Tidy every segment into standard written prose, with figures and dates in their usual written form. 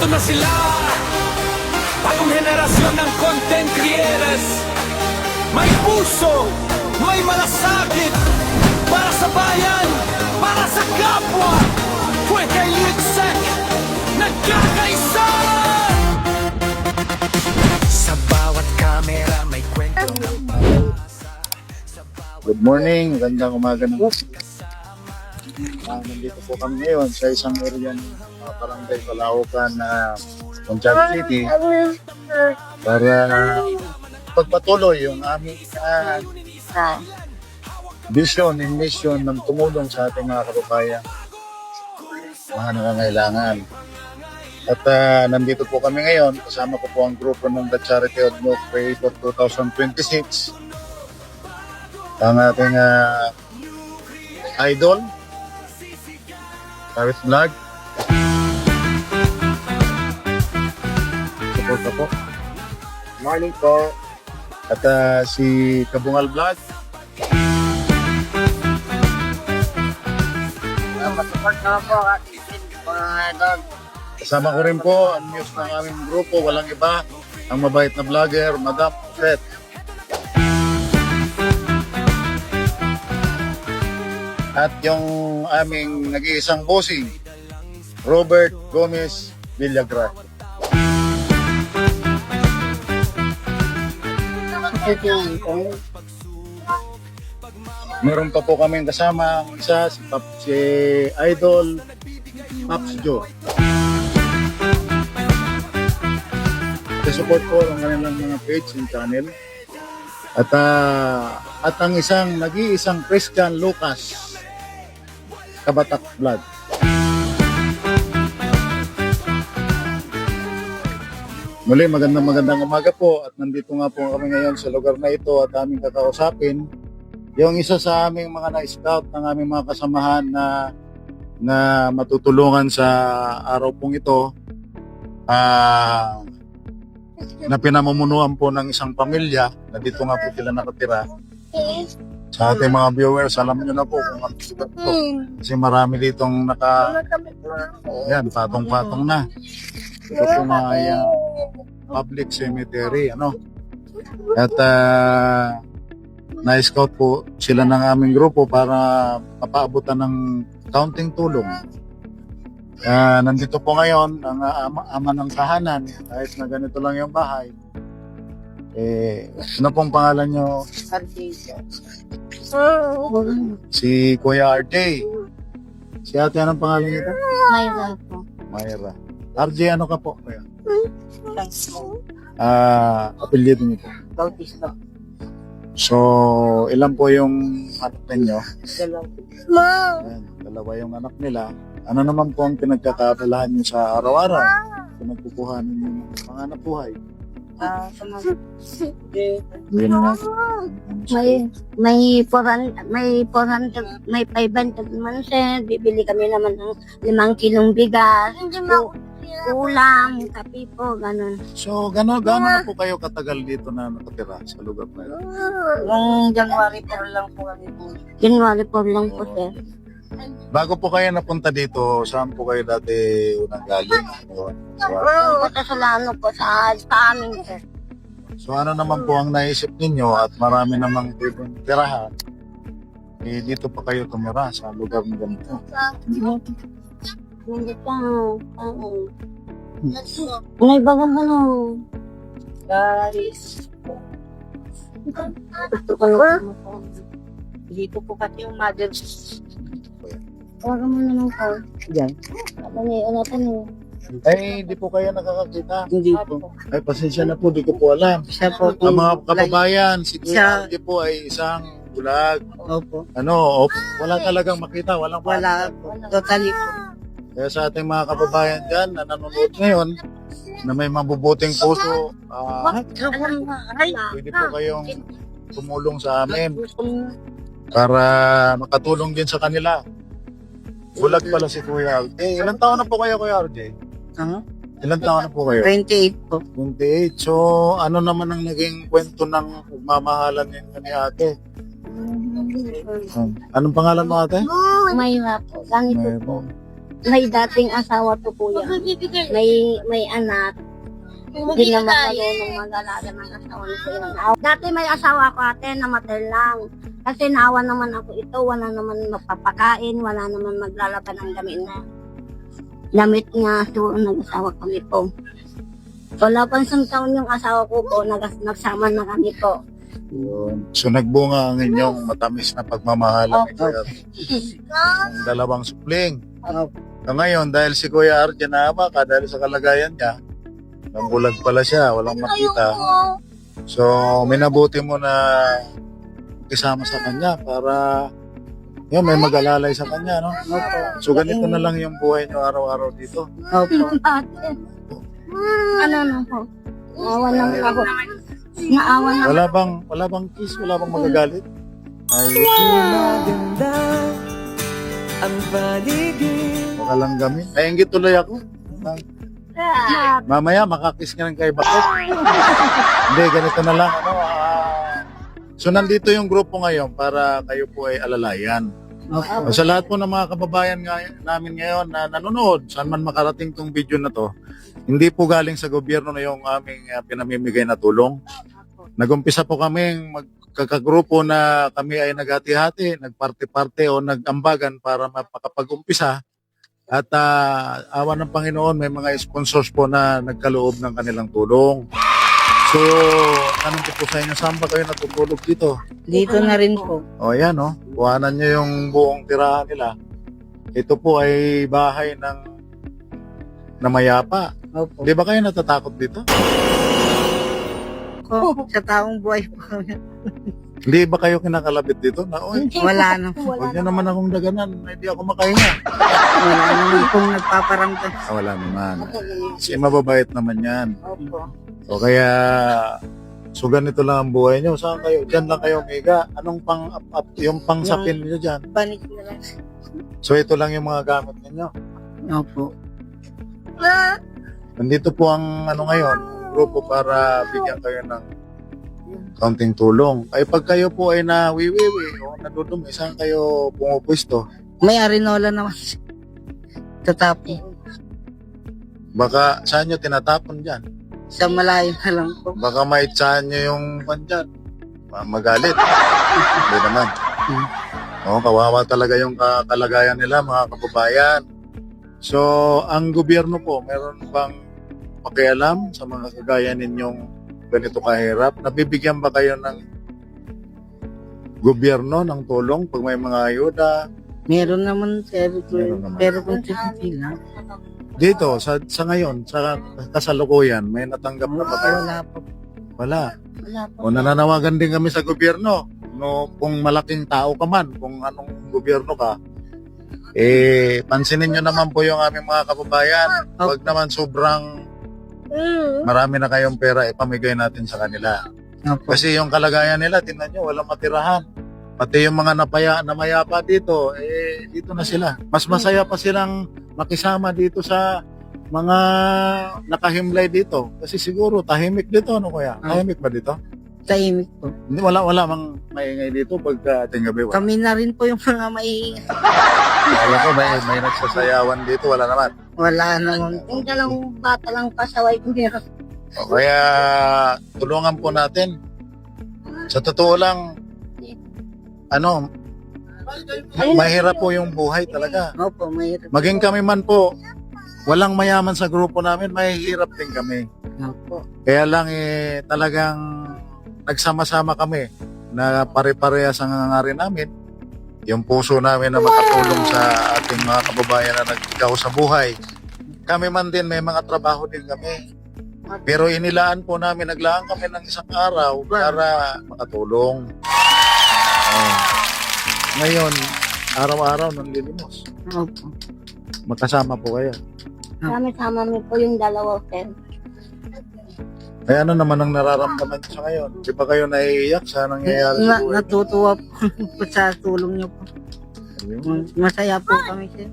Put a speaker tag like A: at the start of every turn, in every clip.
A: Eto na sila, bagong henerasyon ng content creators. May puso, may malasakit, para sa bayan, para sa kapwa. Fuerte y Ligsek, nagkakaisa. Sa bawat kamera may kwento.
B: Good morning, magandang umaga na. Nandito po kami ngayon sa isang area ng barangay Calaucan na Pontiac City para pagpatuloy yung aming vision and mission ng tumulong sa ating mga kababayan, mga nangangailangan. At nandito po kami ngayon, kasama ko po ang grupo ng The Charity of Milk Creator 2026. Ang ating idol, Paris Vlog. Support po. Morning po. At si Kabungal Vlog.
C: Support naman po mga idol.
B: Kasama ko rin po ang news ng aming grupo, walang iba, ang mabait na vlogger, Madam Fred. At yung aming nag-iisang bossing, Robert Gomez Villagra. Meron pa po kaming kasama ang isa, si Idol Pops Joe. Support po ang kanilang mga page and channel. At ang nag-iisang Christian Lucas Kabatak Vlog. Muli, magandang umaga po at nandito nga po kami ngayon sa lugar na ito at aming kakausapin yung isa sa aming mga na-scout ng aming mga kasamahan na matutulungan sa araw pong ito na pinamumunuan po ng isang pamilya na dito nga po sila nakatira. Sa ating mga viewers, alam nyo na po kung ano ito. Kasi marami ditong patong-patong na. Ito po mga public cemetery, ano. At na-scout po sila ng aming grupo para mapaabutan ng kaunting tulong. Nandito po ngayon ang ama ng tahanan, kahit na ganito lang yung bahay. Ano pong pangalan nyo? Si Kuya RJ. Si ate, anong pangalan nito?
C: Mayra po.
B: Mayra. RJ, ano ka po? Kuya? Apelyido niyo po.
C: Bautista.
B: So, ilan po yung anak ninyo? Ayan, dalawa yung anak nila. Ano naman po ang pinagkakabalahan niyo sa araw-araw? Pinagkukuhanan niyo ng panganap buhay?
C: May 400, may 500 man sir. Bibili kami naman ng 5 kilong bigas. Ulam, kape po, ganun.
B: So, gano'n na po kayo katagal dito na nakatira sa lugar na ito?
C: Yung January 4 lang po kami po. January 4 lang po sir.
B: Bago po kayo napunta dito, saan po kayo dati unang galing?
C: Punta sa Lano po, sa amin sir.
B: So ano naman po ang naisip ninyo at marami namang pwedeng tirahan, dito pa kayo tumira sa lugar ng ganito?
C: Hindi pa. May bagang ano. Guys. Dito po kasi yung mother. Huwag mo naman ko. Diyan. Ano po.
B: Ay, hindi po kayo nakakakita.
C: Hindi po.
B: Ay, pasensya na po, di ko po alam.
C: Siya po.
B: Ang mga kababayan, si Kuya RJ po ay isang bulag.
C: Opo.
B: Wala talagang makita, walang
C: Wala po. Totally po.
B: Kaya sa ating mga kababayan dyan na nanonood ngayon, na may mabubuting puso, pwede po kayong tumulong sa amin para makatulong din sa kanila. Bulag pala si Kuya RJ. Ilang taon na po kayo, Kuya RJ? Ilang taon na po kayo?
C: 28 po.
B: 28. So, ano naman ang naging kwento ng pagmamahalan ninyo ni ate? Anong pangalan mo, ate?
C: Mayra po. Ganito po. may dating asawa to kuya. May anak. Hindi naman marunong mag-alaga ng asawa ni kuya. Dati may asawa ko ate, namatay lang. Kasi naawa naman ako ito, wala naman mapapakain, wala naman maglalaban ng damit nga. So, nag-asawa kami po. Wala pang isang taon yung asawa ko po, nagsama na kami po.
B: Yun. So nagbunga ang inyong matamis na pagmamahalan ni Kuya ang dalawang supling. So ngayon, dahil si Kuya Arjen naawa ka dahil sa kalagayan niya, nanggulag pala siya, walang makita. So, minabuti mo na kisama sa kanya para yun, may mag-alalay sa kanya, no? So, ganito na lang yung buhay niyo araw-araw dito.
C: Ano na po? Naawa naman ako. Naawa naman.
B: Wala bang kiss, wala bang magagalit? Ay,
A: Maganda ang paligid.
B: baka lang gamin. Nainggit tuloy ako. Mamaya, makakiss ka ng kay Bakit. Hindi, ganito na lang. So, nandito yung grupo ngayon para kayo po ay alalayan. Sa lahat po ng mga kababayan namin ngayon na nanonood, saan man makarating tong video na to, hindi po galing sa gobyerno na yung aming pinamimigay na tulong. Nagumpisa po kaming magkakagrupo na kami ay naghati-hati, nagparte-parte o nagambagan para mapakapag-umpisa. At awa ng Panginoon, may mga sponsors po na nagkaloob ng kanilang tulong. So, tanong ko po sa inyo, saan ba kayo natutulog dito?
D: Dito na rin po.
B: O yan o, kuhanan nyo yung buong tirahan nila. Ito po ay bahay ng namayapa.
D: Opo.
B: Di ba kayo natatakot dito?
D: Sa taong buhay po.
B: Hindi ba kayo kinakalabit dito? Na, oy,
D: Wala na.
B: huwag nyo naman akong daganan, hindi ako makahinga.
D: Wala naman pong nagpaparamdam.
B: Wala naman. Kasi mababait naman yan.
D: Opo.
B: O kaya, so ganito lang ang buhay nyo. Saan kayo? Diyan lang kayo umiga. Anong yung pangsapin nyo dyan?
D: Panik na lang.
B: So ito lang yung mga gamit ninyo.
D: Opo.
B: Nandito po ang ngayon, grupo para bigyan kayo ng kaunting tulong. Ay pag kayo po ay nawiwiwi o nadudumi, saan kayo pumupwesto?
D: May arinola naman. Tatapo.
B: Baka saan nyo tinatapon dyan?
D: Sa malayo na lang po.
B: Baka maitsahan nyo yung pandyan. Magalit. Hindi naman. Oo, kawawa talaga yung kalagayan nila, mga kababayan. So, ang gobyerno po, meron bang pakialam sa mga kagaya ninyong ganito kahirap? Nabibigyan ba kayo ng gobyerno ng tulong pag may mga ayuda?
D: Meron naman,
B: Meron naman.
D: pero kung sila.
B: Dito, sa ngayon, sa kasalukuyan, may natanggap na ba kayo?
D: Wala po.
B: Wala.
C: Wala po.
B: O nananawagan din kami sa gobyerno. No, kung malaking tao ka man, kung anong gobyerno ka, pansinin nyo naman po yung aming mga kababayan. Huwag naman sobrang marami na kayong pera, ipamigay natin sa kanila.
D: Opo.
B: Kasi yung kalagayan nila, tingnan nyo, walang matirahan. Pati yung mga namayapa dito, dito na sila. Mas masaya pa silang makisama dito sa mga nakahimlay dito. Kasi siguro, tahimik dito, ano kuya? Tahimik ba dito?
D: Tahimik po.
B: Hindi, wala mang maingay dito pagka ating gabi. Wala.
D: Kami na rin po yung mga may...
B: Wala ko, may nagsasayawan dito, wala naman.
D: Wala naman.
C: Yung dalawang bata lang pasaway ko meron.
B: O kaya, tulungan po natin. Sa totoo lang, mahirap po yung buhay talaga.
D: Opo, mahirap.
B: Maging kami man po, walang mayaman sa grupo namin, mahihirap din kami.
D: Opo.
B: Kaya lang talagang nagsama-sama kami na pare-parehas ang hangarin namin. Yung puso namin na makatulong sa ating mga kababayan na nagtigaw sa buhay. Kami man din, may mga trabaho din kami. Pero inilaan po namin, naglaan kami ng isang araw para makatulong. Ngayon, araw-araw nang lilimos.
D: Opo.
B: Magkasama po kayo.
C: Sama-sama mo po yung dalawa, sir.
B: Kaya ano naman ang nararamdaman niyo sa ngayon? Di ba kayo naiiyak sa nangyayari sa buhay?
D: Natutuwa po sa tulong niyo po. Masaya po kami, sir.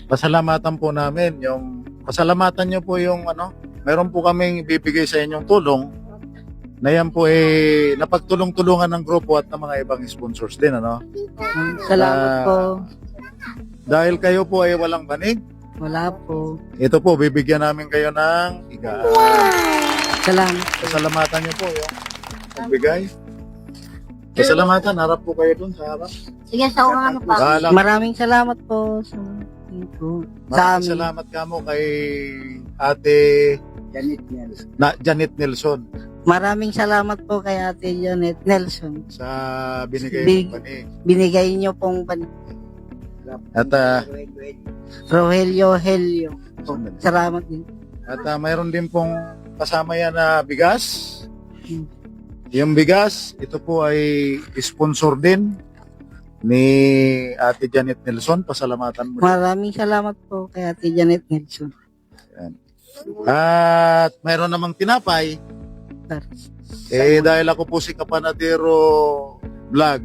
B: Pasalamatan po namin pasalamatan niyo po yung meron po kaming ibibigay sa inyong tulong na yan po napagtulong-tulungan ng grupo at ng mga ibang sponsors din,
D: Salamat po.
B: dahil kayo po ay walang banig,
D: Wala po.
B: ito po, bibigyan namin kayo ng higaan.
D: Salamat.
B: Pasalamatan niyo po yung nagbigay. Pasalamatan, harap po kayo dun sa harap.
C: Sige, sa ano pa.
B: Bahala.
D: Maraming salamat po sa sa
B: Maraming
D: amin.
B: salamat ka mo kay Ate Janet Nelson
D: Maraming salamat po kay Ate Janet Nelson.
B: sa binigay
D: Big-
B: mong banig.
D: Binigay niyo pong
B: At
D: Rogelio Helio. Salamat din.
B: mayroon din pong kasama yan na bigas. Yung bigas, ito po ay sponsor din ni Ate Janet Nelson. Pasalamatan mo.
D: Maraming salamat po kay Ate Janet Nelson.
B: At mayroon namang tinapay. Dahil ako po si Kapanadero Vlog,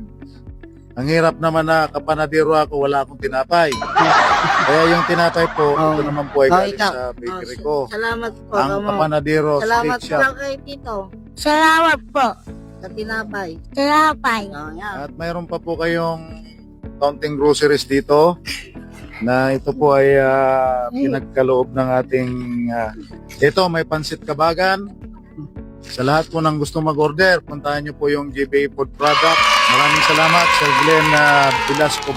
B: ang hirap naman na kapanadero ako, wala akong tinapay. Kaya yung tinapay po, ito naman po ay galing
D: ikaw.
B: sa bakery ko.
D: Salamat po.
B: Ang
D: Kamo.
B: Kapanadero
D: Salamat
B: Street Shop.
D: po kay Tito.
C: Salamat po.
D: Sa tinapay.
C: Salapay.
D: Oh, yan.
B: At mayroon pa po kayong counting groceries dito na ito po ay pinagkaloob ng ating ito may pansit kabagan. Sa lahat po ng gusto mag-order, puntahan nyo po yung GBA Food Product. Maraming salamat Sir Glenn Velasco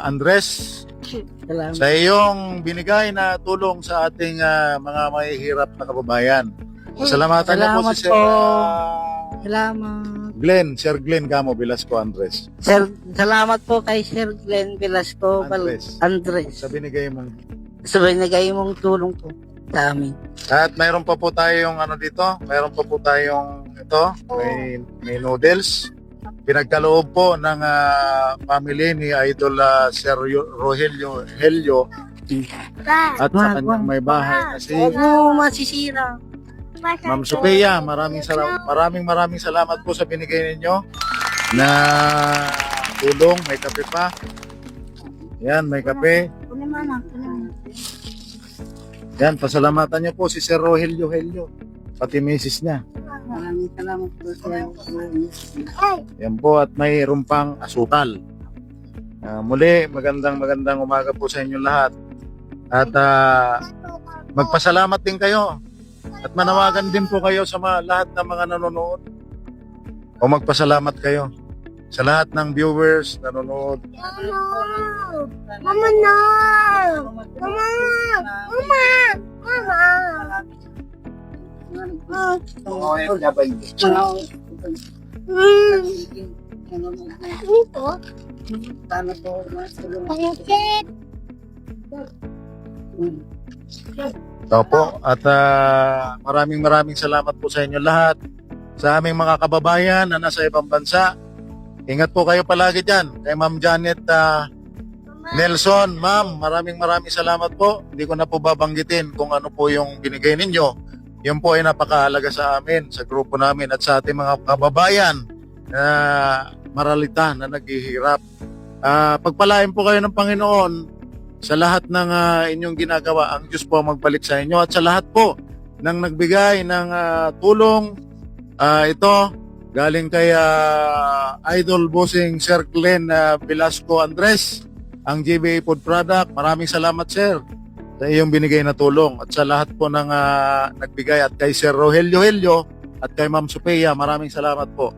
B: Andres
D: Salamat.
B: sa iyong binigay na tulong sa ating mga mahihirap na kababayan. Salamatan niyo po
D: Salamat
B: si Sir
D: po. Salamat.
B: Sir Glenn Gamo Velasco Andres.
D: Sir, salamat po kay Sir Glenn Velasco Andres.
B: Sa binigay mong.
D: Sa binigay mong tulong po sa amin.
B: At mayroon pa po tayong dito, mayroon pa po tayong ito, may noodles. Pinagkaloob po ng family ni Idol Sir Rogelio Helio at sa kanyang may bahay na si
D: Huwag mo masisira.
B: Ma'am Sophia. Maraming salamat po sa binigay ninyo na tulong. May kape pa. Yan, may kape. Yan, pasalamatan niyo po si Sir Rogelio Helio, pati misis niya.
D: Maraming salamat po sa
B: Yan po, at mayroon pang asukal. Muli, magandang umaga po sa inyo lahat. At magpasalamat din kayo. At manawagan din po kayo sa lahat ng mga nanonood. O magpasalamat kayo sa lahat ng viewers nanonood.
C: Mama, no! Mama! Mama! Mama! Ito?
D: Sana po masulong.
C: Pansit!
B: Opo, at maraming salamat po sa inyo lahat. Sa aming mga kababayan na nasa ibang bansa. Ingat po kayo palagi dyan. Kay Ma'am Janet Nelson, Ma'am, maraming salamat po. Hindi ko na po babanggitin kung ano po yung binigay ninyo. Yun po ay napakahalaga sa amin, sa grupo namin at sa ating mga kababayan na maralita na naghihirap. Pagpalain po kayo ng Panginoon sa lahat ng inyong ginagawa. Ang Diyos po magbalik sa inyo at sa lahat po ng nagbigay ng tulong. Ito, galing kay Idol Bossing Sir Glenn Velasco Andres, ang GBA Food Product. Maraming salamat, Sir, sa iyong binigay na tulong. At sa lahat po ng nagbigay, at kay Sir Rogelio Helio at kay Ma'am Sophia, maraming salamat po.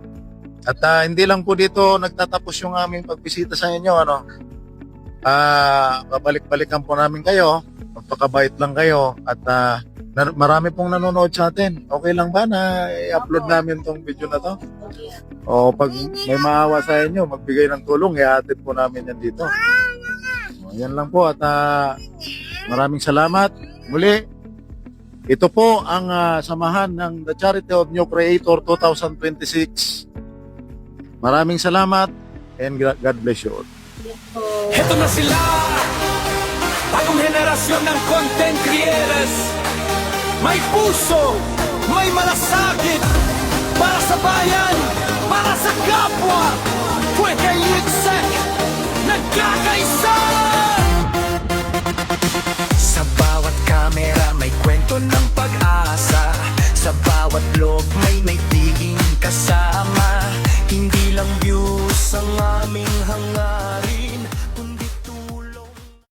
B: At hindi lang po dito nagtatapos yung aming pagbisita sa inyo. Babalik-balikan po namin kayo. Magpakabait lang kayo. At marami pong nanonood sa atin. Okay lang ba na i-upload namin tong video na to? O pag may maawa sa inyo, magbigay ng tulong, i-attend po namin yan dito. Yan lang po. At maraming salamat. Muli, ito po ang samahan ng The Charity of New Creator 2026. Maraming salamat and God bless you all.
E: Heto na sila, bagong henerasyon ng content creators. May puso, may malasakit, para sa bayan, para sa kapwa. Pwede yung nagkakaisa.